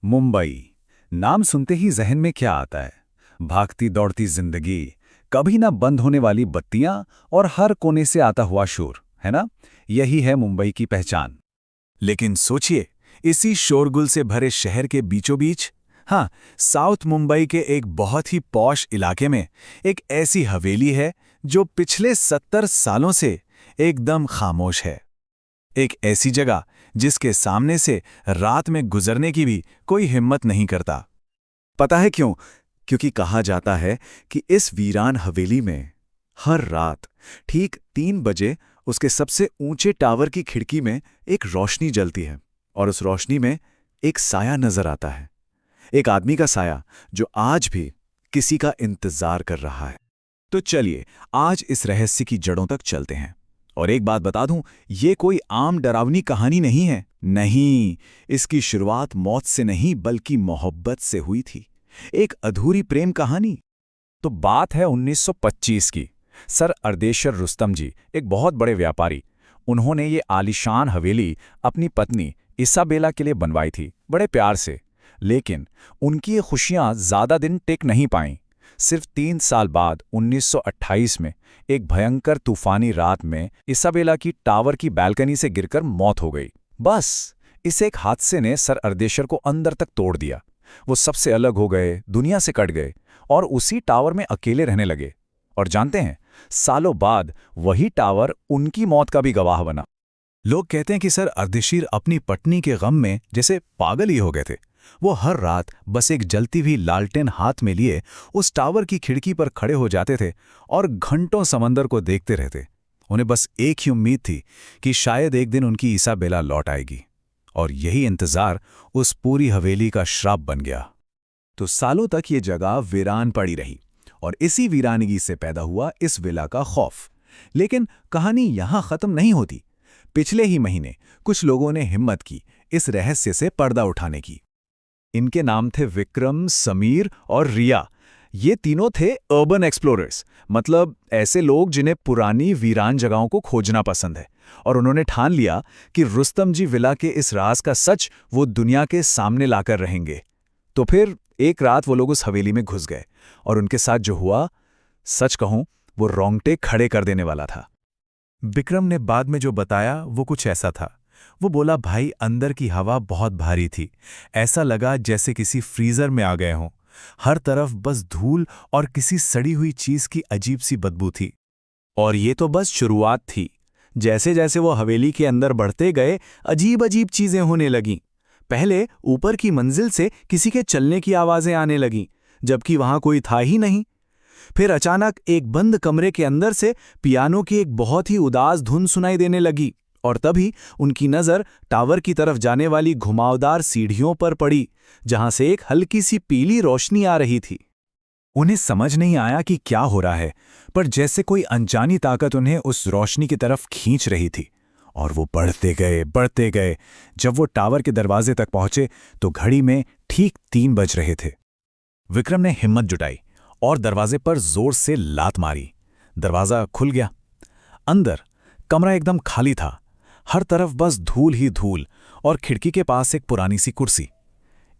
मुंबई। नाम सुनते ही जहन में क्या आता है? भागती दौड़ती जिंदगी, कभी ना बंद होने वाली बत्तियां और हर कोने से आता हुआ शोर, है ना? यही है मुंबई की पहचान। लेकिन सोचिए, इसी शोरगुल से भरे शहर के बीचों बीच, हाँ, साउथ मुंबई के एक बहुत ही पॉश इलाके में एक ऐसी हवेली है जो पिछले 70 सालों से एकदम खामोश है। एक ऐसी जगह जिसके सामने से रात में गुजरने की भी कोई हिम्मत नहीं करता। पता है क्यों? क्योंकि कहा जाता है कि इस वीरान हवेली में हर रात ठीक 3 बजे उसके सबसे ऊंचे टावर की खिड़की में एक रोशनी जलती है और उस रोशनी में एक साया नजर आता है। एक आदमी का साया जो आज भी किसी का इंतजार कर रहा है। तो चलिए आज इस रहस्य की जड़ों तक चलते हैं। और एक बात बता दूं, ये कोई आम डरावनी कहानी नहीं है। नहीं, इसकी शुरुआत मौत से नहीं बल्कि मोहब्बत से हुई थी। एक अधूरी प्रेम कहानी। तो बात है 1925 की। सर अर्देशर रुस्तम जी एक बहुत बड़े व्यापारी। उन्होंने ये आलीशान हवेली अपनी पत्नी इसाबेला के लिए बनवाई थी, बड़े प्यार से। लेकिन उनकी ये खुशियां ज़्यादा दिन टिक नहीं पाईं। सिर्फ 3 साल बाद 1928 में एक भयंकर तूफानी रात में इसाबेला की टावर की बैल्कनी से गिरकर मौत हो गई। बस इस एक हादसे ने सर अर्देशर को अंदर तक तोड़ दिया। वो सबसे अलग हो गए, दुनिया से कट गए और उसी टावर में अकेले रहने लगे। और जानते हैं, सालों बाद वही टावर उनकी मौत का भी गवाह बना। लोग कहते हैं कि सर अर्देशीर अपनी पत्नी के गम में जैसे पागल ही हो गए थे। वो हर रात बस एक जलती हुई लालटेन हाथ में लिए उस टावर की खिड़की पर खड़े हो जाते थे और घंटों समंदर को देखते रहते। उन्हें बस एक ही उम्मीद थी कि शायद एक दिन उनकी इसाबेला लौट आएगी। और यही इंतजार उस पूरी हवेली का श्राप बन गया। तो सालों तक ये जगह वीरान पड़ी रही और इसी वीरानगी से पैदा हुआ इस विला का खौफ। लेकिन कहानी यहां खत्म नहीं होती। पिछले ही महीने कुछ लोगों ने हिम्मत की इस रहस्य से पर्दा उठाने की। इनके नाम थे विक्रम, समीर और रिया। ये तीनों थे अर्बन एक्सप्लोरर्स, मतलब ऐसे लोग जिन्हें पुरानी वीरान जगहों को खोजना पसंद है। और उन्होंने ठान लिया कि रुस्तम जी विला के इस राज का सच वो दुनिया के सामने लाकर रहेंगे। तो फिर एक रात वो लोग उस हवेली में घुस गए और उनके साथ जो हुआ, सच कहूं, वो रोंगटे खड़े कर देने वाला था। विक्रम ने बाद में जो बताया वो कुछ ऐसा था। वो बोला, भाई, अंदर की हवा बहुत भारी थी। ऐसा लगा जैसे किसी फ्रीजर में आ गए हों। हर तरफ बस धूल और किसी सड़ी हुई चीज की अजीब सी बदबू थी। और ये तो बस शुरुआत थी। जैसे जैसे वो हवेली के अंदर बढ़ते गए, अजीब अजीब चीजें होने लगीं। पहले ऊपर की मंजिल से किसी के चलने की आवाजें आने लगीं, जबकि वहां कोई था ही नहीं। फिर अचानक एक बंद कमरे के अंदर से पियानो की एक बहुत ही उदास धुन सुनाई देने लगी। और तभी उनकी नज़र टावर की तरफ जाने वाली घुमावदार सीढ़ियों पर पड़ी, जहां से एक हल्की सी पीली रोशनी आ रही थी। उन्हें समझ नहीं आया कि क्या हो रहा है, पर जैसे कोई अनजानी ताकत उन्हें उस रोशनी की तरफ खींच रही थी। और वो बढ़ते गए, बढ़ते गए। जब वो टावर के दरवाजे तक पहुंचे तो घड़ी में ठीक 3 बज रहे थे। विक्रम ने हिम्मत जुटाई और दरवाजे पर जोर से लात मारी। दरवाजा खुल गया। अंदर कमरा एकदम खाली था। हर तरफ बस धूल ही धूल और खिड़की के पास एक पुरानी सी कुर्सी।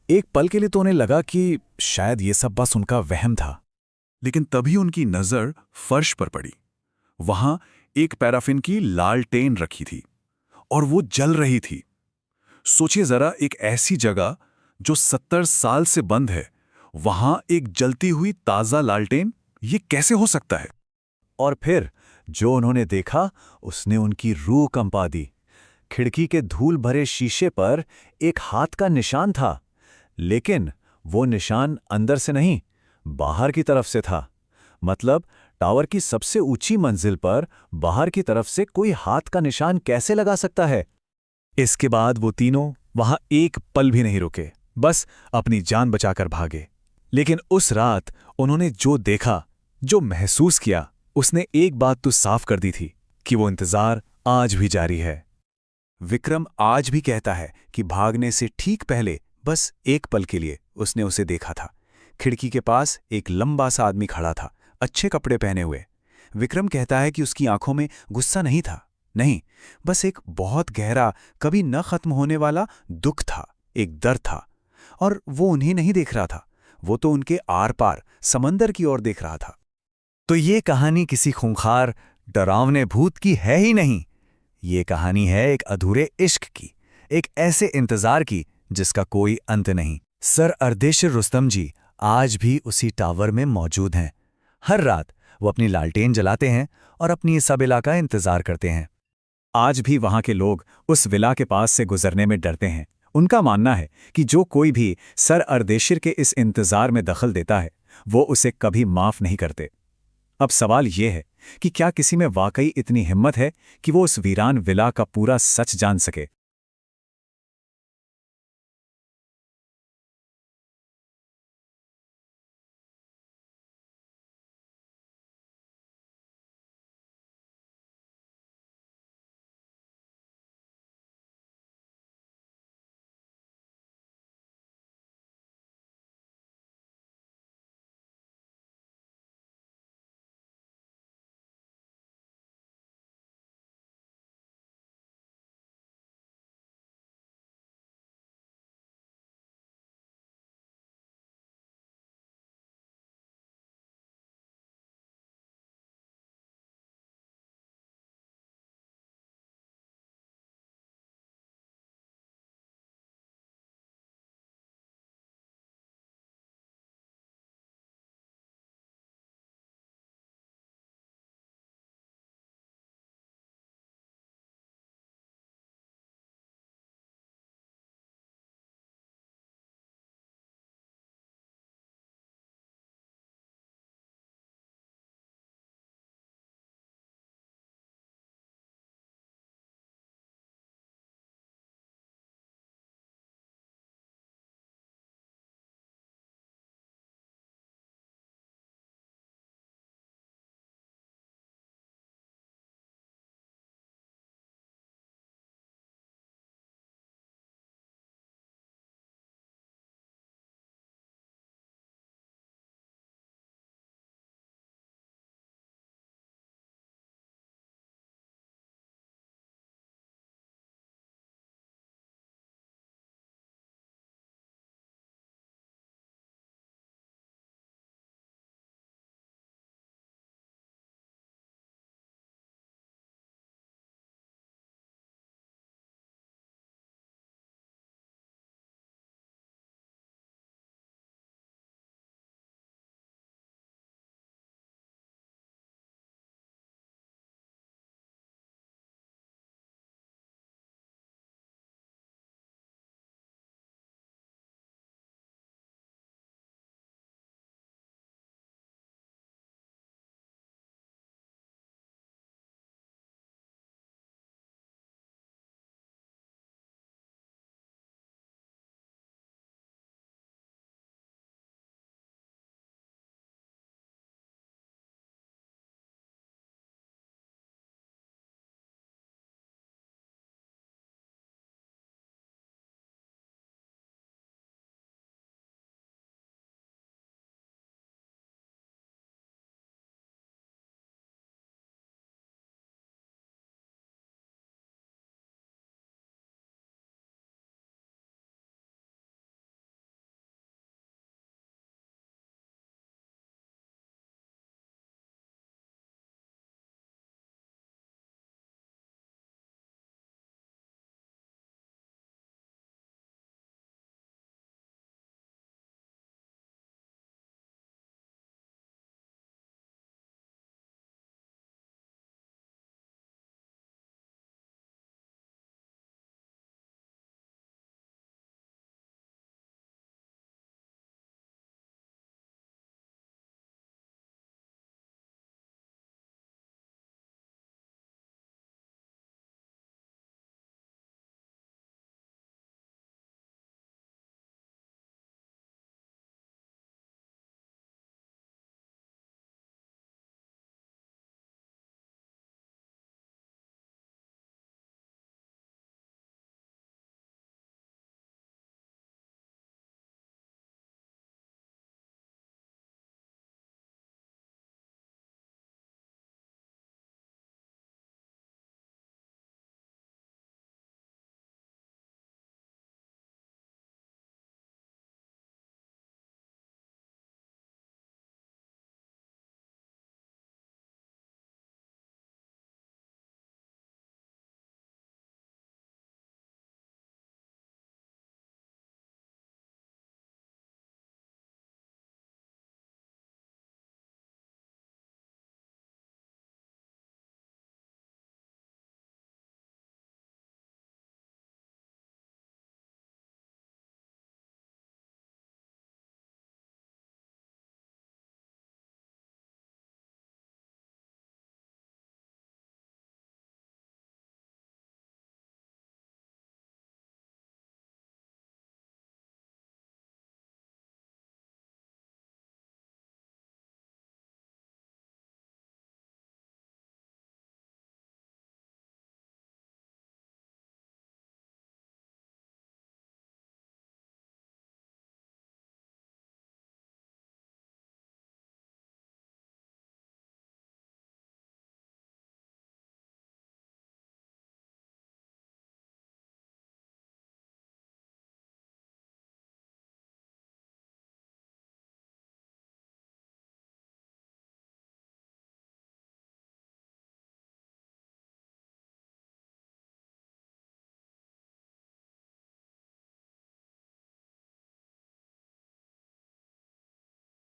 एक पल के लिए तो उन्हें लगा कि शायद ये सब बस उनका वहम था। लेकिन तभी उनकी नजर फर्श पर पड़ी। वहां एक पैराफिन की लालटेन रखी थी और वो जल रही थी। सोचिए जरा, एक ऐसी जगह जो 70 साल से बंद है, वहां एक जलती हुई ताजा लालटेन, ये कैसे हो सकता है? और फिर जो उन्होंने देखा उसने उनकी रूह कंपा दी। खिड़की के धूल भरे शीशे पर एक हाथ का निशान था, लेकिन वो निशान अंदर से नहीं, बाहर की तरफ से था। मतलब टावर की सबसे ऊंची मंजिल पर बाहर की तरफ से कोई हाथ का निशान कैसे लगा सकता है? इसके बाद वो तीनों वहां एक पल भी नहीं रुके, बस अपनी जान बचाकर भागे। लेकिन उस रात उन्होंने जो देखा, जो महसूस किया, उसने एक बात तो साफ कर दी थी कि वो इंतजार आज भी जारी है। विक्रम आज भी कहता है कि भागने से ठीक पहले बस एक पल के लिए उसने उसे देखा था। खिड़की के पास एक लंबा सा आदमी खड़ा था, अच्छे कपड़े पहने हुए। विक्रम कहता है कि उसकी आंखों में गुस्सा नहीं था, नहीं, बस एक बहुत गहरा, कभी न खत्म होने वाला दुख था, एक दर्द था। और वो उन्हें नहीं देख रहा था, वो तो उनके आर पार समंदर की ओर देख रहा था। तो ये कहानी किसी खूंखार डरावने भूत की है ही नहीं। ये कहानी है एक अधूरे इश्क की, एक ऐसे इंतजार की जिसका कोई अंत नहीं। सर अर्देशीर रुस्तम जी आज भी उसी टावर में मौजूद हैं। हर रात वो अपनी लालटेन जलाते हैं और अपनी इसाबेला का इंतजार करते हैं। आज भी वहां के लोग उस विला के पास से गुजरने में डरते हैं। उनका मानना है कि जो कोई भी सर अर्देशीर के इस इंतजार में दखल देता है वो उसे कभी माफ नहीं करते। अब सवाल ये है कि क्या किसी में वाकई इतनी हिम्मत है कि वो उस वीरान विला का पूरा सच जान सके।